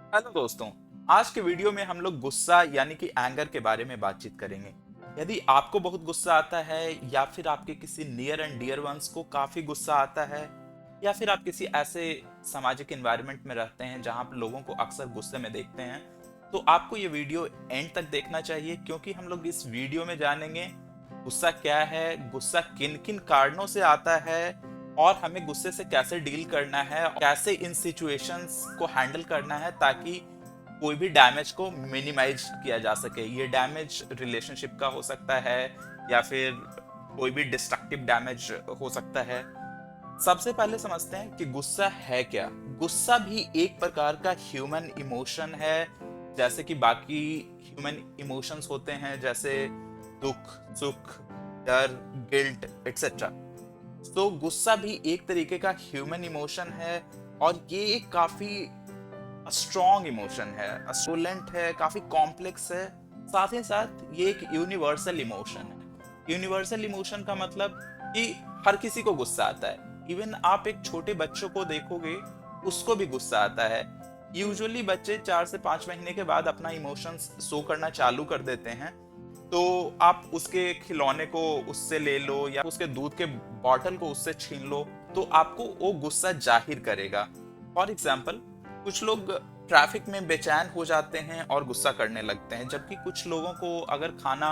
Hello दोस्तों। आज के वीडियो में हम लोग गुस्सा यानी कि एंगर के बारे में बातचीत करेंगे। यदि आपको बहुत गुस्सा आता है या फिर आपके किसी नियर एंड डियर वंस को काफी गुस्सा आता है या फिर आप किसी ऐसे सामाजिक एनवायरनमेंट में रहते हैं जहां आप लोगों को अक्सर गुस्से में देखते हैं, तो आपको ये वीडियो एंड तक देखना चाहिए, क्योंकि हम लोग इस वीडियो में जानेंगे गुस्सा क्या है, गुस्सा किन किन कारणों से आता है और हमें गुस्से से कैसे डील करना है, कैसे इन सिचुएशंस को हैंडल करना है ताकि कोई भी डैमेज को मिनिमाइज किया जा सके। ये डैमेज रिलेशनशिप का हो सकता है या फिर कोई भी डिस्ट्रक्टिव डैमेज हो सकता है। सबसे पहले समझते हैं कि गुस्सा है क्या। गुस्सा भी एक प्रकार का ह्यूमन इमोशन है, जैसे कि बाकी ह्यूमन इमोशंस होते हैं, जैसे दुख, सुख, डर, गिल्ट एक्सेट्रा। तो गुस्सा भी एक तरीके का ह्यूमन इमोशन है और ये एक काफी स्ट्रॉन्ग इमोशन है, असोलेंट है, काफी कॉम्प्लेक्स है। साथ ही साथ ये एक यूनिवर्सल इमोशन है। यूनिवर्सल इमोशन का मतलब कि हर किसी को गुस्सा आता है। इवन आप एक छोटे बच्चों को देखोगे, उसको भी गुस्सा आता है। यूजुअली बच्चे 4 से 5 महीने के बाद अपना इमोशंस शो करना चालू कर देते हैं। तो आप उसके खिलौने को उससे ले लो या उसके दूध के बॉटल को उससे छीन लो, तो आपको वो गुस्सा जाहिर करेगा। फॉर एग्जाम्पल, कुछ लोग ट्रैफिक में बेचैन हो जाते हैं और गुस्सा करने लगते हैं, जबकि कुछ लोगों को अगर खाना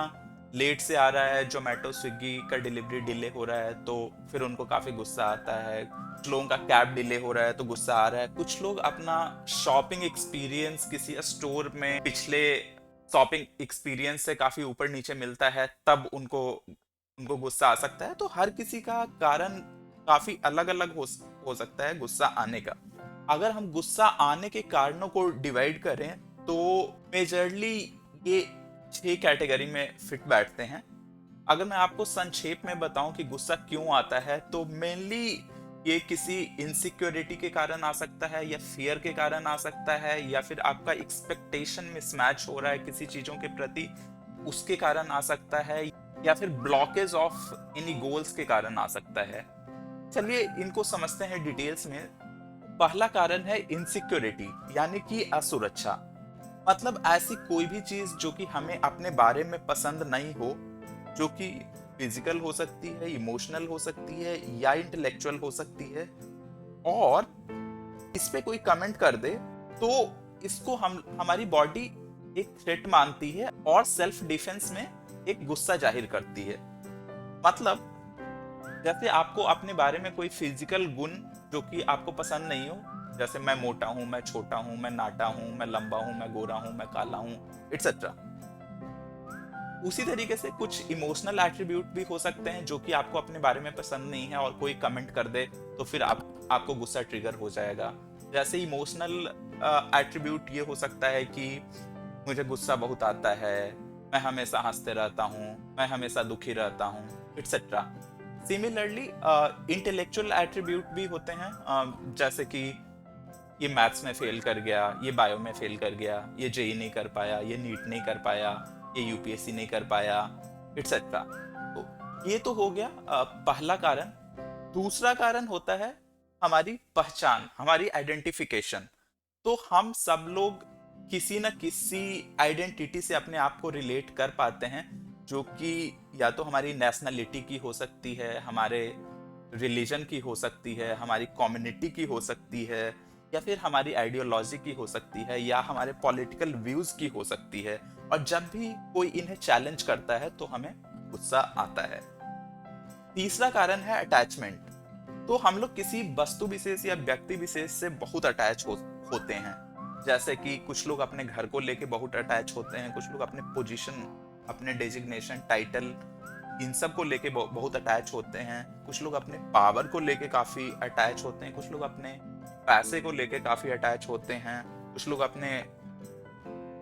लेट से आ रहा है, जोमेटो स्विगी का डिलीवरी डिले हो रहा है, तो फिर उनको काफी गुस्सा आता है। कुछ लोगों का कैब डिले हो रहा है तो गुस्सा आ रहा है। कुछ लोग अपना शॉपिंग एक्सपीरियंस किसी स्टोर में पिछले शॉपिंग एक्सपीरियंस से काफी ऊपर नीचे मिलता है, तब उनको उनको गुस्सा आ सकता है। तो हर किसी का कारण काफी अलग अलग हो सकता है गुस्सा आने का। अगर हम गुस्सा आने के कारणों को डिवाइड करें तो मेजरली ये 6 कैटेगरी में फिट बैठते हैं। अगर मैं आपको संक्षेप में बताऊं कि गुस्सा क्यों आता है, तो मेनली ये किसी इनसिक्योरिटी के कारण आ सकता है या फियर के कारण आ सकता है, या फिर आपका एक्सपेक्टेशन मिसमैच हो रहा है किसी चीजों के प्रति, उसके कारण आ सकता है, या फिर ब्लॉकेज ऑफ एनी गोल्स के कारण आ सकता है। चलिए इनको समझते हैं डिटेल्स में। पहला कारण है इनसिक्योरिटी यानी कि असुरक्षा। मतलब ऐसी कोई भी चीज जो कि हमें अपने बारे में पसंद नहीं हो, जो कि फिजिकल हो सकती है, इमोशनल हो सकती है या इंटेलेक्चुअल हो सकती है, और इस पे कोई कमेंट कर दे तो इसको हम हमारी बॉडी एक थ्रेट मानती है और सेल्फ डिफेंस में एक गुस्सा जाहिर करती है। मतलब जैसे आपको अपने बारे में कोई फिजिकल गुण जो कि आपको पसंद नहीं हो, जैसे मैं मोटा हूं, मैं छोटा हूं, मैं नाटा हूं, मैं लंबा हूं, मैं गोरा हूं, मैं काला हूं, इट्सेट्रा। उसी तरीके से कुछ इमोशनल एट्रीब्यूट भी हो सकते हैं जो कि आपको अपने बारे में पसंद नहीं है और कोई कमेंट कर दे तो फिर आपको गुस्सा ट्रिगर हो जाएगा। जैसे इमोशनल एट्रीब्यूट ये हो सकता है कि मुझे गुस्सा बहुत आता है, मैं हमेशा हंसते रहता हूँ, मैं हमेशा दुखी रहता हूँ, इट्सेट्रा। सिमिलरली इंटेलेक्चुअल एट्रीब्यूट भी होते हैं, जैसे कि ये मैथ्स में फेल कर गया, ये बायो में फेल कर गया, ये जेई नहीं कर पाया, ये नीट नहीं कर पाया, ये यूपीएससी नहीं कर पाया, इट्सेट्रा। तो ये तो हो गया पहला कारण। दूसरा कारण होता है हमारी पहचान, हमारी आइडेंटिफिकेशन। तो हम सब लोग किसी न किसी आइडेंटिटी से अपने आप को रिलेट कर पाते हैं, जो कि या तो हमारी नेशनलिटी की हो सकती है, हमारे रिलीजन की हो सकती है, हमारी कम्युनिटी की हो सकती है, या फिर हमारी आइडियोलॉजी की हो सकती है, या हमारे पॉलिटिकल व्यूज की हो सकती है। और जब भी कोई इन्हें चैलेंज करता है तो हमें गुस्सा आता है। तीसरा कारण है अटैचमेंट। तो हम लोग किसी वस्तु विशेष या व्यक्ति विशेष से बहुत अटैच होते हैं। जैसे कि कुछ लोग अपने घर को लेके बहुत अटैच होते हैं, कुछ लोग अपने पोजीशन, अपने डेजिग्नेशन, टाइटल, इन सब को लेके बहुत अटैच होते हैं। कुछ लोग अपने पावर को लेके काफी अटैच होते हैं, कुछ लोग अपने पैसे को लेके काफी अटैच होते हैं, कुछ लोग अपने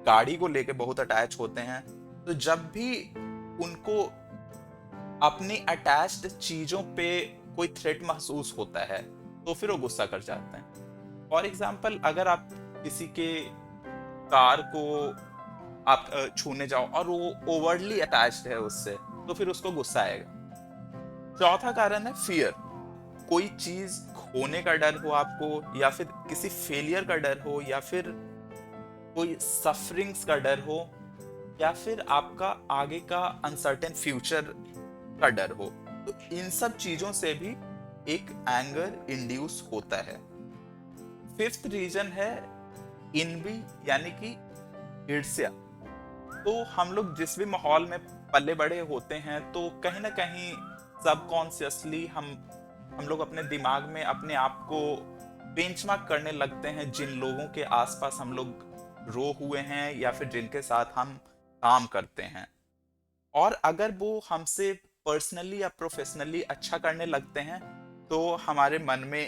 गाड़ी को लेके बहुत अटैच होते हैं। तो जब भी उनको अपनी अटैच्ड चीजों पे कोई थ्रेट महसूस होता है तो फिर वो गुस्सा कर जाते हैं। फॉर एग्जाम्पल, अगर आप किसी के कार को आप छूने जाओ और वो ओवरली अटैच्ड है उससे, तो फिर उसको गुस्सा आएगा। चौथा कारण है फियर। कोई चीज खोने का डर हो आपको, या फिर किसी फेलियर का डर हो, या फिर कोई सफरिंग्स का डर हो, या फिर आपका आगे का अनसर्टेन फ्यूचर का डर हो, तो इन सब चीजों से भी एक एंगर इंड्यूस होता है। फिफ्थ रीजन है इनवी, यानी कि ईर्ष्या। तो हम लोग जिस भी माहौल में पले बड़े होते हैं, तो कहीं ना कहीं सबकॉन्शियसली हम लोग अपने दिमाग में अपने आप को बेंचमार्क करने लगते हैं जिन लोगों के आसपास हम लोग रो हुए हैं या फिर जिनके साथ हम काम करते हैं। और अगर वो हमसे पर्सनली या प्रोफेशनली अच्छा करने लगते हैं, तो हमारे मन में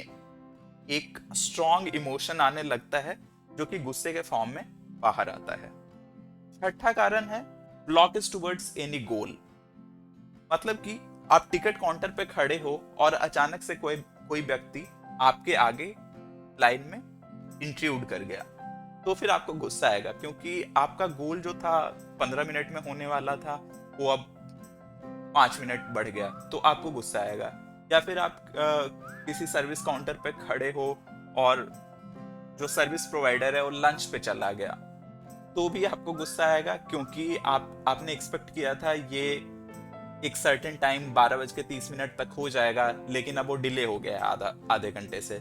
एक स्ट्रॉन्ग इमोशन आने लगता है जो कि गुस्से के फॉर्म में बाहर आता है। छठा कारण है ब्लॉकेज टुवर्ड्स एनी गोल। मतलब कि आप टिकट काउंटर पे खड़े हो और अचानक से कोई कोई व्यक्ति आपके आगे लाइन में इंट्रूड कर गया, तो फिर आपको गुस्सा आएगा, क्योंकि आपका गोल जो था 15 मिनट में होने वाला था, वो अब 5 मिनट बढ़ गया, तो आपको गुस्सा आएगा। या फिर आप किसी सर्विस काउंटर पे खड़े हो और जो सर्विस प्रोवाइडर है वो लंच पे चला गया, तो भी आपको गुस्सा आएगा, क्योंकि आपने एक्सपेक्ट किया था ये एक सर्टेन टाइम 12:30 तक हो जाएगा, लेकिन अब वो डिले हो गया है आधे घंटे से।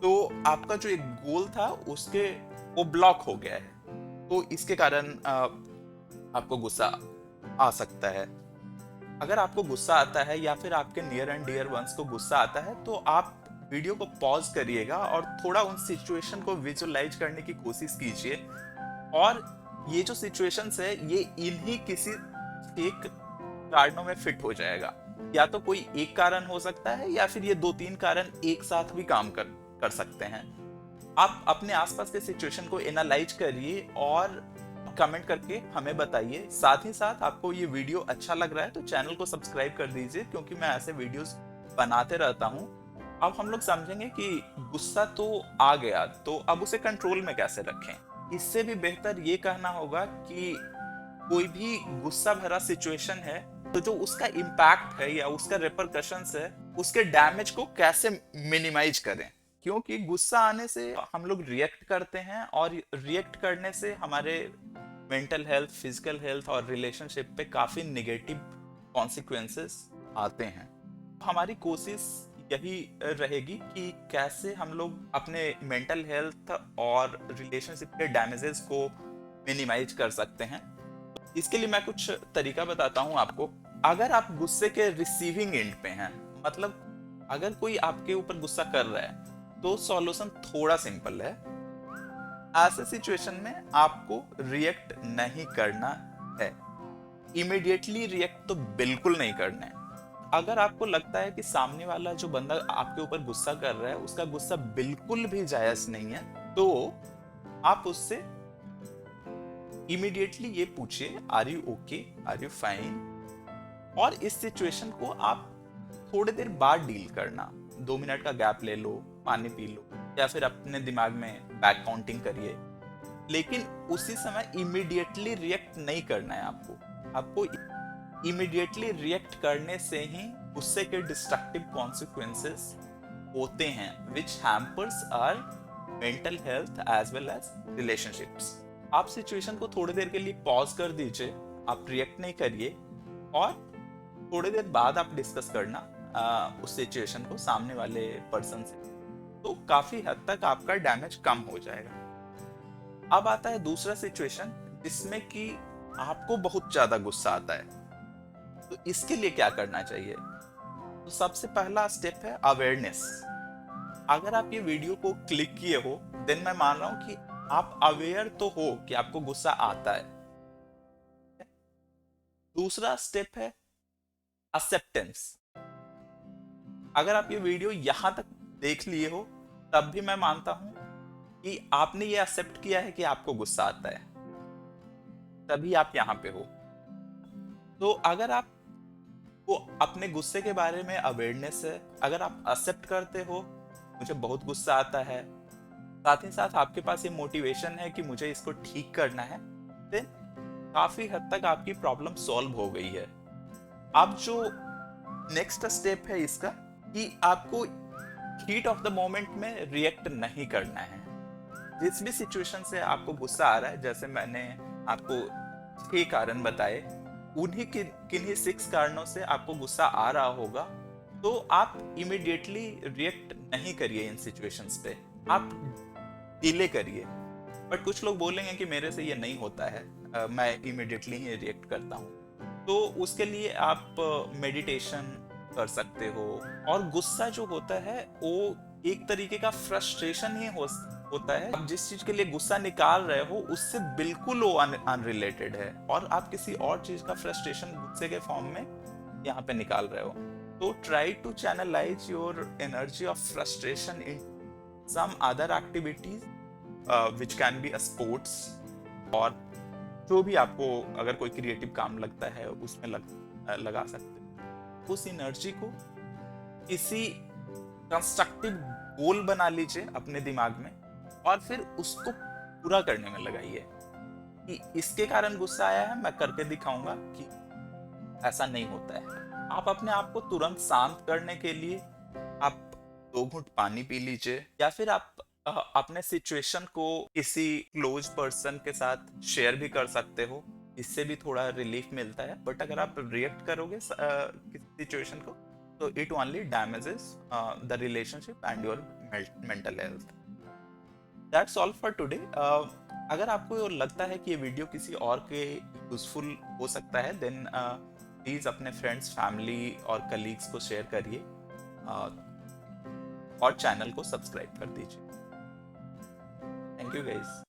तो आपका जो एक गोल था उसके वो ब्लॉक हो गया है, तो इसके कारण आपको गुस्सा आ सकता है। अगर आपको गुस्सा आता है या फिर आपके नियर एंड डियर वंस को गुस्सा आता है, तो आप वीडियो को पॉज करिएगा और थोड़ा उन सिचुएशन को विजुअलाइज करने की कोशिश कीजिए। और ये जो सिचुएशंस है, ये इन्हीं किसी एक कारणों में फिट हो जाएगा। या तो कोई एक कारण हो सकता है, या फिर ये 2-3 कारण एक साथ भी काम कर सकते हैं। आप अपने आसपास के सिचुएशन को एनालाइज करिए और कमेंट करके हमें बताइए। साथ ही साथ आपको ये वीडियो अच्छा लग रहा है तो चैनल को सब्सक्राइब कर दीजिए, क्योंकि मैं ऐसे वीडियोस बनाते रहता हूँ। अब हम लोग समझेंगे कि गुस्सा तो आ गया, तो अब उसे कंट्रोल में कैसे रखें। इससे भी बेहतर ये कहना होगा कि कोई भी गुस्सा भरा सिचुएशन है, तो जो उसका इम्पैक्ट है या उसका रिपरकशंस है, उसके डैमेज को कैसे मिनिमाइज करें। क्योंकि गुस्सा आने से हम लोग रिएक्ट करते हैं, और रिएक्ट करने से हमारे मेंटल हेल्थ, फिजिकल हेल्थ और रिलेशनशिप पे काफी नेगेटिव कॉन्सिक्वेंसेस आते हैं। हमारी कोशिश यही रहेगी कि कैसे हम लोग अपने मेंटल हेल्थ और रिलेशनशिप के डैमेजेस को मिनिमाइज कर सकते हैं। इसके लिए मैं कुछ तरीका बताता हूं आपको। अगर आप गुस्से के रिसीविंग एंड पे हैं, मतलब अगर कोई आपके ऊपर गुस्सा कर रहा है, तो सॉल्यूशन थोड़ा सिंपल है। ऐसे सिचुएशन में आपको रिएक्ट नहीं करना है। इमीडिएटली रिएक्ट तो बिल्कुल नहीं करना है। अगर आपको लगता है कि सामने वाला जो बंदा आपके ऊपर गुस्सा कर रहा है, उसका गुस्सा बिल्कुल भी जायज नहीं है, तो आप उससे इमीडिएटली ये पूछिए, are you okay, are you fine. और इस सिचुएशन को आप थोड़ी देर बाद डील करना। 2 मिनट का गैप ले लो, पानी पी लो, या फिर अपने दिमाग में बैक काउंटिंग करिए। लेकिन उसी समय इमीडिएटली रिएक्ट नहीं करना है आपको इमीडिएटली रिएक्ट करने से ही गुस्से के डिस्ट्रक्टिव कॉन्सिक्वेंसेस होते हैं, which hampers our mental health as well as relationships. आप सिचुएशन को थोड़ी देर के लिए पॉज कर दीजिए, आप रिएक्ट नहीं करिए, और थोड़ी देर बाद आप डिस्कस करना उस सिचुएशन को सामने वाले पर्सन से, तो काफी हद तक आपका डैमेज कम हो जाएगा। अब आता है दूसरा सिचुएशन जिसमें कि आपको बहुत ज्यादा गुस्सा आता है, तो इसके लिए क्या करना चाहिए। तो सबसे पहला स्टेप है अवेयरनेस। अगर आप ये वीडियो को क्लिक किए हो, देन मैं मान रहा हूं कि आप अवेयर तो हो कि आपको गुस्सा आता है। दूसरा स्टेप है एक्सेप्टेंस। अगर आप ये वीडियो यहां तक देख लिए हो, तब भी मैं मानता हूं कि आपने ये एक्सेप्ट किया है कि आपको गुस्सा आता है, तभी आप यहां पे हो। तो अगर आप वो अपने गुस्से के बारे में अवेयरनेस है, अगर आप एक्सेप्ट करते हो मुझे बहुत गुस्सा आता है, साथ ही साथ आपके पास ये मोटिवेशन है कि मुझे इसको ठीक करना है, देन काफी हद तक आपकी प्रॉब्लम सॉल्व हो गई है। अब जो नेक्स्ट स्टेप है इसका, कि आपको हीट ऑफ द मोमेंट में रिएक्ट नहीं करना है। जिस भी सिचुएशन से आपको गुस्सा आ रहा है, जैसे मैंने आपको 6 कारण बताए, उन्हीं किन्हीं 6 कारणों से आपको गुस्सा आ रहा होगा, तो आप इमीडिएटली रिएक्ट नहीं करिए इन सिचुएशंस पे, आप डिले करिए। बट कुछ लोग बोलेंगे कि मेरे से ये नहीं होता है, मैं इमीडिएटली ही रिएक्ट करता हूँ। तो उसके लिए आप मेडिटेशन कर सकते हो। और गुस्सा जो होता है वो एक तरीके का फ्रस्ट्रेशन ही होता है। आप जिस चीज के लिए गुस्सा निकाल रहे हो उससे बिल्कुल वो अनरिलेटेड है, और आप किसी और चीज का फ्रस्ट्रेशन गुस्से के फॉर्म में यहाँ पे निकाल रहे हो। तो try to channelise your energy of frustration in some other activities which can be a sports, और जो भी आपको अगर कोई क्रिएटिव काम लगता है उसमें लगा सकते हो। उस एनर्जी को किसी कंस्ट्रक्टिव गोल बना लीजिए अपने दिमाग में, और फिर उसको पूरा करने में लगाइए कि इसके कारण गुस्सा आया है, मैं करके दिखाऊंगा कि ऐसा नहीं होता है। आप अपने आप को तुरंत शांत करने के लिए आप 2 घूंट पानी पी लीजिए, या फिर आप अपने सिचुएशन को किसी क्लोज पर्सन के साथ शेयर भी कर सकते हो, इससे भी थोड़ा रिलीफ मिलता है। बट अगर आप रिएक्ट करोगे किसी सिचुएशन को, तो it only damages the relationship and your mental health. That's all for today. अगर आपको लगता है कि ये वीडियो किसी और के यूजफुल हो सकता है, देन प्लीज अपने फ्रेंड्स, फैमिली और कलीग्स को शेयर करिए, और चैनल को सब्सक्राइब कर दीजिए। Thank you guys.